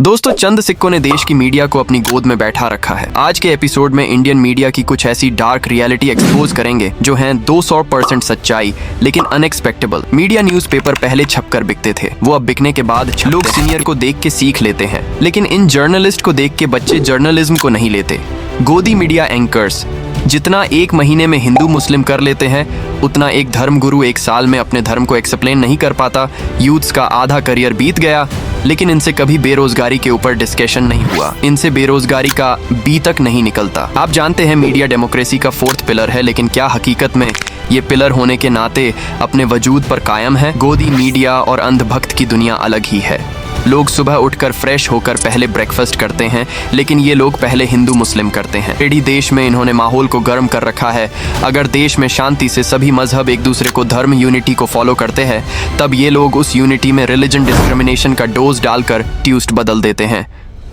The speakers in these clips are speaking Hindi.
दोस्तों, चंद सिक्कों ने देश की मीडिया को अपनी गोद में बैठा रखा है। आज के एपिसोड में इंडियन मीडिया की कुछ ऐसी डार्क रियलिटी एक्सपोज करेंगे जो हैं 200% सच्चाई लेकिन अनएक्सपेक्टेबल। मीडिया न्यूज़पेपर पहले छपकर बिकते थे, वो अब बिकने के बाद लोग सीनियर को देख के सीख लेते हैं, लेकिन इन जर्नलिस्ट को देख के बच्चे जर्नलिज्म को नहीं लेते। गोदी मीडिया एंकर्स जितना एक महीने में हिंदू मुस्लिम कर लेते हैं, उतना एक धर्मगुरु एक साल में अपने धर्म को एक्सप्लेन नहीं कर पाता। यूथ्स का आधा करियर बीत गया, लेकिन इनसे कभी बेरोजगारी के ऊपर डिस्कशन नहीं हुआ। इनसे बेरोजगारी का बी तक नहीं निकलता। आप जानते हैं मीडिया डेमोक्रेसी का 4th पिलर है, लेकिन क्या हकीकत में ये पिलर होने के नाते अपने वजूद पर कायम है? गोदी मीडिया और अंधभक्त की दुनिया अलग ही है। लोग सुबह उठकर फ्रेश होकर पहले ब्रेकफास्ट करते हैं, लेकिन ये लोग पहले हिंदू मुस्लिम करते हैं। एडी देश में इन्होंने माहौल को गर्म कर रखा है। अगर देश में शांति से सभी मजहब एक दूसरे को धर्म यूनिटी को फॉलो करते हैं, तब ये लोग उस यूनिटी में रिलीजन डिस्क्रिमिनेशन का डोज डालकर ट्यूस्ट बदल देते हैं।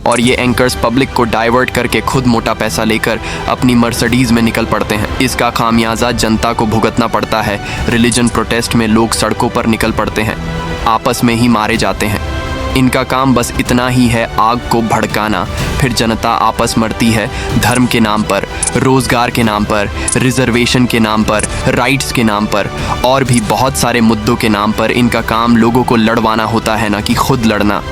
और ये एंकर्स पब्लिक को डाइवर्ट करके खुद मोटा पैसा लेकर अपनी मर्सिडीज में निकल पड़ते हैं। इसका खामियाजा जनता को भुगतना पड़ता है। रिलीजन प्रोटेस्ट में लोग सड़कों पर निकल पड़ते हैं, आपस में ही मारे जाते हैं। इनका काम बस इतना ही है, आग को भड़काना, फिर जनता आपस मरती है धर्म के नाम पर, रोजगार के नाम पर, रिजर्वेशन के नाम पर, राइट्स के नाम पर और भी बहुत सारे मुद्दों के नाम पर। इनका काम लोगों को लड़वाना होता है, ना कि खुद लड़ना।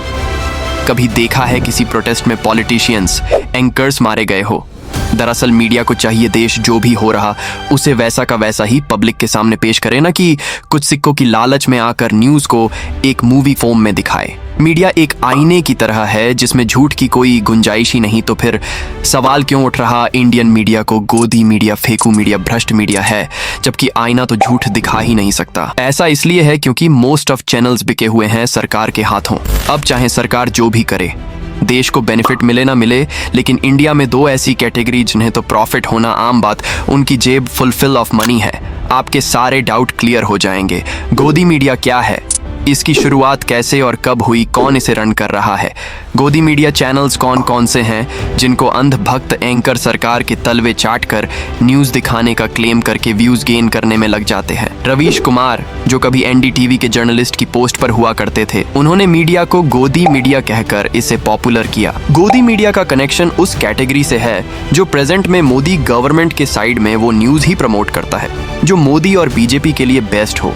कभी देखा है किसी प्रोटेस्ट में पॉलिटिशियंस, एंकर्स मारे गए हो? दरअसल मीडिया को चाहिए देश जो भी हो रहा उसे वैसा का वैसा ही पब्लिक के सामने पेश करे, ना कि कुछ सिक्कों की लालच में आकर न्यूज़ को एक मूवी फॉर्म में दिखाए। मीडिया एक आईने की तरह है जिसमें झूठ की कोई गुंजाइश ही नहीं। तो फिर सवाल क्यों उठ रहा इंडियन मीडिया को गोदी मीडिया, फेकू मीडिया, भ्रष्ट मीडिया है, जबकि आईना तो झूठ दिखा ही नहीं सकता? ऐसा इसलिए है क्योंकि मोस्ट ऑफ चैनल्स बिके हुए हैं सरकार के हाथों। अब चाहे सरकार जो भी करे, देश को बेनिफिट मिले ना मिले, लेकिन इंडिया में दो ऐसी कैटेगरी जिन्हें तो प्रॉफिट होना आम बात, उनकी जेब फुलफिल ऑफ मनी है। आपके सारे डाउट क्लियर हो जाएंगे। गोदी मीडिया क्या है, इसकी शुरुआत कैसे और कब हुई, कौन इसे रन कर रहा है? गोदी मीडिया चैनल्स कौन कौन से हैं जिनको अंधभक्त एंकर सरकार के तलवे चाट कर न्यूज़ दिखाने का क्लेम करके व्यूज़ गेन करने में लग जाते हैं? रवीश कुमार, जो कभी एनडीटीवी के जर्नलिस्ट की पोस्ट पर हुआ करते थे, उन्होंने मीडिया को गोदी मीडिया कहकर इसे पॉपुलर किया। गोदी मीडिया का कनेक्शन उस कैटेगरी से है जो प्रेजेंट में मोदी गवर्नमेंट के साइड में वो न्यूज़ ही प्रमोट करता है जो मोदी और बीजेपी के लिए बेस्ट हो।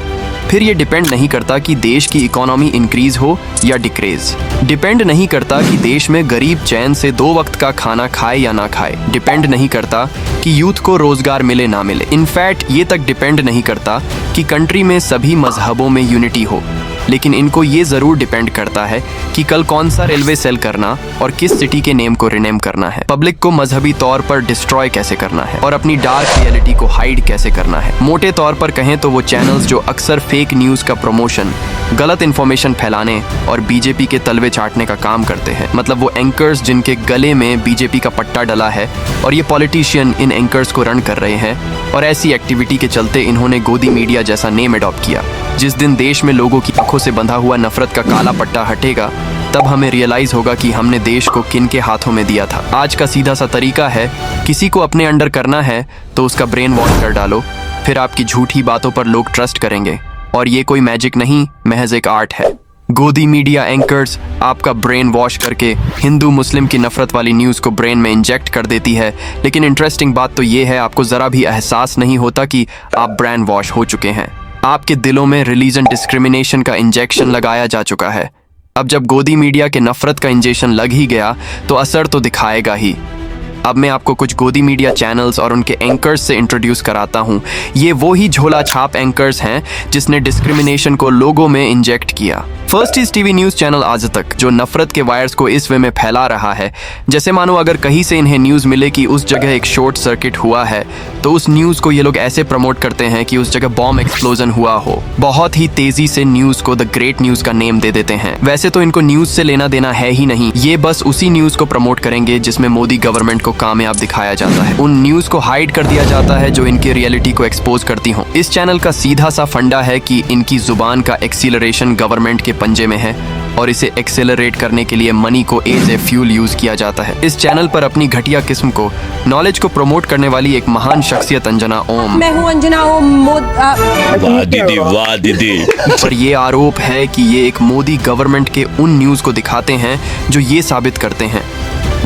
फिर ये डिपेंड नहीं करता कि देश की इकोनॉमी इंक्रीज हो या डिक्रीज। डिपेंड नहीं करता कि देश में गरीब चैन से 2 वक्त का खाना खाए या ना खाए। डिपेंड नहीं करता कि यूथ को रोजगार मिले ना मिले। इनफैक्ट ये तक डिपेंड नहीं करता कि कंट्री में सभी मजहबों में यूनिटी हो। लेकिन इनको ये ज़रूर डिपेंड करता है कि कल कौन सा रेलवे सेल करना और किस सिटी के नेम को रिनेम करना है, पब्लिक को मजहबी तौर पर डिस्ट्रॉय कैसे करना है और अपनी डार्क रियलिटी को हाइड कैसे करना है। मोटे तौर पर कहें तो वो चैनल्स जो अक्सर फेक न्यूज़ का प्रमोशन, गलत इन्फॉर्मेशन फैलाने और बीजेपी के तलवे चाटने का काम करते हैं। मतलब वो एंकर्स जिनके गले में बीजेपी का पट्टा डला है और ये पॉलिटिशियन इन एंकर्स को रन कर रहे हैं। और ऐसी एक्टिविटी के चलते इन्होंने गोदी मीडिया जैसा नेम अडॉप्ट किया। जिस दिन देश में लोगों की आंखों से बंधा हुआ नफरत का काला पट्टा हटेगा, तब हमें रियलाइज होगा कि हमने देश को किन के हाथों में दिया था। आज का सीधा सा तरीका है, किसी को अपने अंडर करना है तो उसका ब्रेन वॉश कर डालो, फिर आपकी झूठी बातों पर लोग ट्रस्ट करेंगे। और ये कोई मैजिक नहीं, महज एक आर्ट है। गोदी मीडिया एंकर्स आपका ब्रेन वॉश करके हिंदू मुस्लिम की नफरत वाली न्यूज़ को ब्रेन में इंजेक्ट कर देती है। लेकिन इंटरेस्टिंग बात तो ये है, आपको ज़रा भी एहसास नहीं होता कि आप ब्रेन वॉश हो चुके हैं। आपके दिलों में रिलीजन डिस्क्रिमिनेशन का इंजेक्शन लगाया जा चुका है। अब जब गोदी मीडिया के नफरत का इंजेक्शन लग ही गया तो असर तो दिखाएगा ही। अब मैं आपको कुछ गोदी मीडिया चैनल्स और उनके एंकर्स से इंट्रोड्यूस कराता हूँ। ये वो ही झोला छाप एंकर्स हैं जिसने डिस्क्रिमिनेशन को लोगों में इंजेक्ट किया। First is TV news channel आज तक, जो नफरत के वायर्स को इस वे में फैला रहा है जैसे मानो अगर कहीं से इन्हें न्यूज़ मिले कि उस जगह एक शॉर्ट सर्किट हुआ है तो उस न्यूज़ को ये लोग ऐसे प्रमोट करते हैं कि उस जगह बॉम्ब एक्सप्लोजन हुआ हो। बहुत ही तेजी से न्यूज़ को द ग्रेट न्यूज़ का नेम दे देते हैं। वैसे तो इनको न्यूज़ से लेना देना है ही नहीं, ये बस उसी न्यूज़ को प्रमोट करेंगे जिसमें मोदी गवर्नमेंट को कामयाब दिखाया जाता है, उन न्यूज को हाइड कर दिया जाता है जो इनके रियलिटी को एक्सपोज करती हों। इस चैनल का सीधा सा फंडा है कि इनकी जुबान का एक्सीलरेशन गवर्नमेंट के पंजे में है और इसे एक्सेलरेट करने के लिए मनी को एज ए फ्यूल यूज किया जाता है। इस चैनल पर अपनी घटिया किस्म को नॉलेज को प्रमोट करने वाली एक महान शख्सियत अंजना ओम, मैं हूँ अंजना ओम। वाह दीदी पर ये आरोप है कि ये एक मोदी गवर्नमेंट के उन न्यूज को दिखाते हैं जो ये साबित करते हैं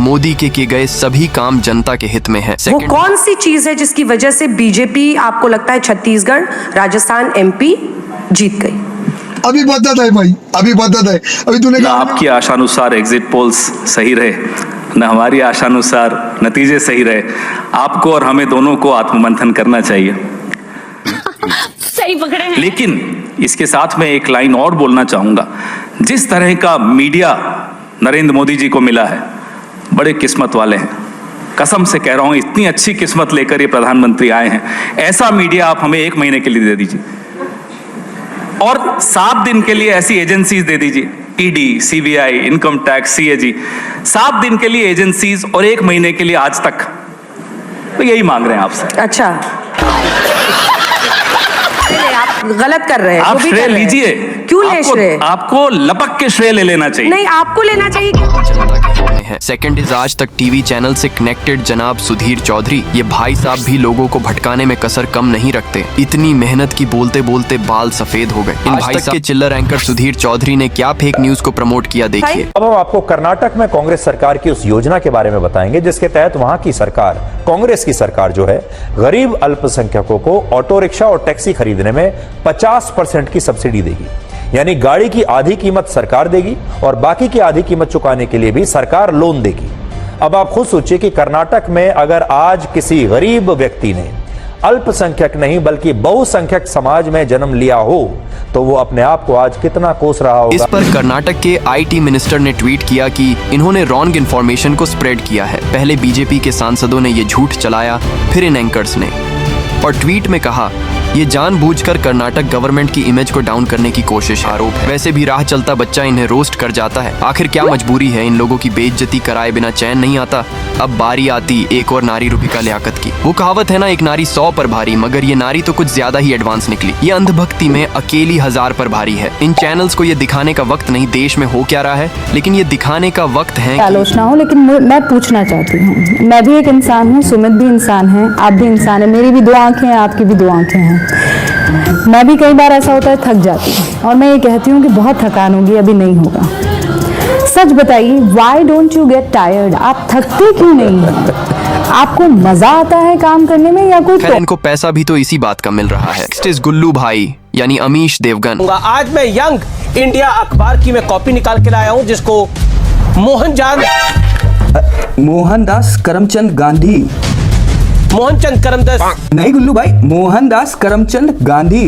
मोदी के किए गए सभी काम जनता के हित में है। वो कौन सी चीज है जिसकी वजह से बीजेपी आपको लगता है छत्तीसगढ़, राजस्थान, एमपी जीत गई? अभी बदत है भाई, अभी बदत है। अभी तूने ना आपकी आशानुसार एग्जिट पोल्स सही रहे, न हमारी आशानुसार नतीजे सही रहे। आपको और हमें दोनों को आत्ममंथन करना चाहिए। सही पकड़े हैं। लेकिन इसके साथ मैं एक लाइन और बोलना चाहूंगा। जिस तरह का मीडिया नरेंद्र मोदी जी को मिला है, बड़े किस्मत वाले हैं। कसम से कह रहा हूं, इतनी अच्छी किस्मत लेकर ये प्रधानमंत्री आए हैं। ऐसा मीडिया आप हमें 1 महीने के लिए दे दीजिए और 7 दिन के लिए ऐसी एजेंसीज दे दीजिए, ED, CBI, income tax, CAG, 7 दिन के लिए एजेंसीज और 1 महीने के लिए आज तक। तो यही मांग रहे हैं आपसे। अच्छा, आप गलत कर रहे हैं। आप श्रेय लीजिए। क्यों ले श्रेय? आपको लपक के श्रेय ले लेना चाहिए। नहीं, आपको लेना चाहिए। सेकंड इज आज तक टीवी चैनल से कनेक्टेड जनाब सुधीर चौधरी। ये भाई साहब भी लोगों को भटकाने में कसर कम नहीं रखते। इतनी मेहनत की बोलते बोलते बाल सफेद हो गए। इन भाई साहब के चिल्लर एंकर सुधीर चौधरी ने क्या फेक न्यूज को प्रमोट किया, देखिए। अब हम आपको कर्नाटक में कांग्रेस सरकार की उस योजना के बारे में बताएंगे जिसके तहत वहां की सरकार, कांग्रेस की सरकार जो है, गरीब अल्पसंख्यकों को ऑटो रिक्शा और टैक्सी खरीदने में 50% की सब्सिडी देगी। यानी गाड़ी की आधी कीमत सरकार देगी और बाकी की आधी कीमत चुकाने के लिए भी सरकार लोन देगी। अब आप खुद सोचिए कि कर्नाटक में अगर आज किसी गरीब व्यक्ति ने अल्पसंख्यक नहीं बल्कि बहुसंख्यक समाज में जन्म लिया हो तो वो अपने आप को आज कितना कोस रहा होगा। इस पर कर्नाटक के आईटी मिनिस्टर ने ट्वीट किया कि इन्होंने रॉन्ग इन्फॉर्मेशन को स्प्रेड किया है। पहले बीजेपी के सांसदों ने ये झूठ चलाया, फिर इन एंकर्स ने। और ट्वीट में कहा, ये जानबूझकर कर्नाटक गवर्नमेंट की इमेज को डाउन करने की कोशिश आरोप है। वैसे भी राह चलता बच्चा इन्हें रोस्ट कर जाता है। आखिर क्या मजबूरी है, इन लोगों की बेइज्जती कराए बिना चैन नहीं आता। अब बारी आती एक और नारी रूपी का लियाकत की। वो कहावत है ना, एक नारी 100 पर भारी, मगर ये नारी तो कुछ ज्यादा ही एडवांस निकली। ये अंधभक्ति में अकेली 1000 पर भारी है। इन चैनल्स को ये दिखाने का वक्त नहीं देश में हो क्या रहा है, लेकिन ये दिखाने का वक्त है। आलोचना हो, लेकिन मैं पूछना चाहती हूँ, मैं भी एक इंसान हूँ, सुमित भी इंसान है, आप भी इंसान है, मेरी भी 2 आंखें हैं, आपकी भी 2 आंखें हैं। मैं भी कई बार ऐसा होता है थक जाती हूँ और मैं ये कहती हूँ कि बहुत थकान होगी, अभी नहीं होगा। सच बताइए, why don't you get tired? आप थकते क्यों नहीं हैं? आपको मजा आता है काम करने में या कोई? इनको पैसा भी तो इसी बात का मिल रहा है। नेक्स्ट इज गुल्लू भाई यानी अमीश देवगन। आज मैं यंग इंडिया अखबार की मैं कॉपी निकाल के लाया हूँ जिसको मोहनदास करमचंद गांधी, मोहनचंद करमदास नहीं गुल्लू भाई, मोहनदास करमचंद गांधी,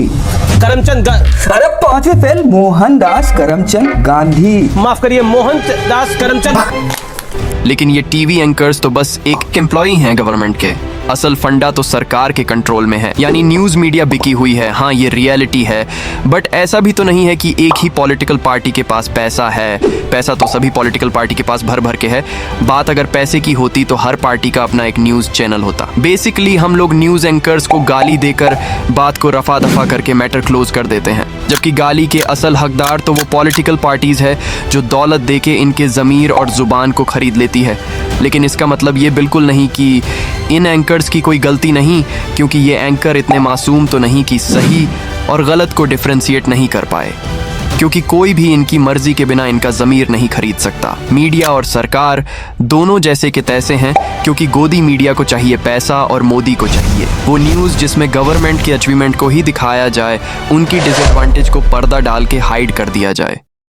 अरे 5वें फेल, मोहनदास करमचंद गांधी, माफ करिए, मोहनदास करमचंद। लेकिन ये टीवी एंकर्स तो बस एक एम्प्लॉई हैं गवर्नमेंट के। असल फंडा तो सरकार के कंट्रोल में है। यानी न्यूज मीडिया बिकी हुई है। हाँ, ये रियलिटी है, बट ऐसा भी तो नहीं है कि एक ही पॉलिटिकल पार्टी के पास पैसा है। पैसा तो सभी पॉलिटिकल पार्टी के पास भर भर के है। बात अगर पैसे की होती तो हर पार्टी का अपना एक न्यूज चैनल होता। बेसिकली हम लोग न्यूज एंकर्स को गाली देकर बात को रफा दफा करके मैटर क्लोज कर देते हैं, जबकि गाली के असल हकदार तो वो पॉलिटिकल पार्टीज है जो दौलत देके इनके ज़मीर और जुबान को खरीद लेती है। लेकिन इसका मतलब ये बिल्कुल नहीं कि इन एंकर्स की कोई गलती नहीं, क्योंकि ये एंकर इतने मासूम तो नहीं कि सही और गलत को डिफरेंशिएट नहीं कर पाए, क्योंकि कोई भी इनकी मर्जी के बिना इनका ज़मीर नहीं खरीद सकता। मीडिया और सरकार दोनों जैसे के तैसे हैं, क्योंकि गोदी मीडिया को चाहिए पैसा और मोदी को चाहिए वो न्यूज़ जिसमें गवर्नमेंट के अचीवमेंट को ही दिखाया जाए, उनकी डिसएडवांटेज को पर्दा डाल के हाइड कर दिया जाए।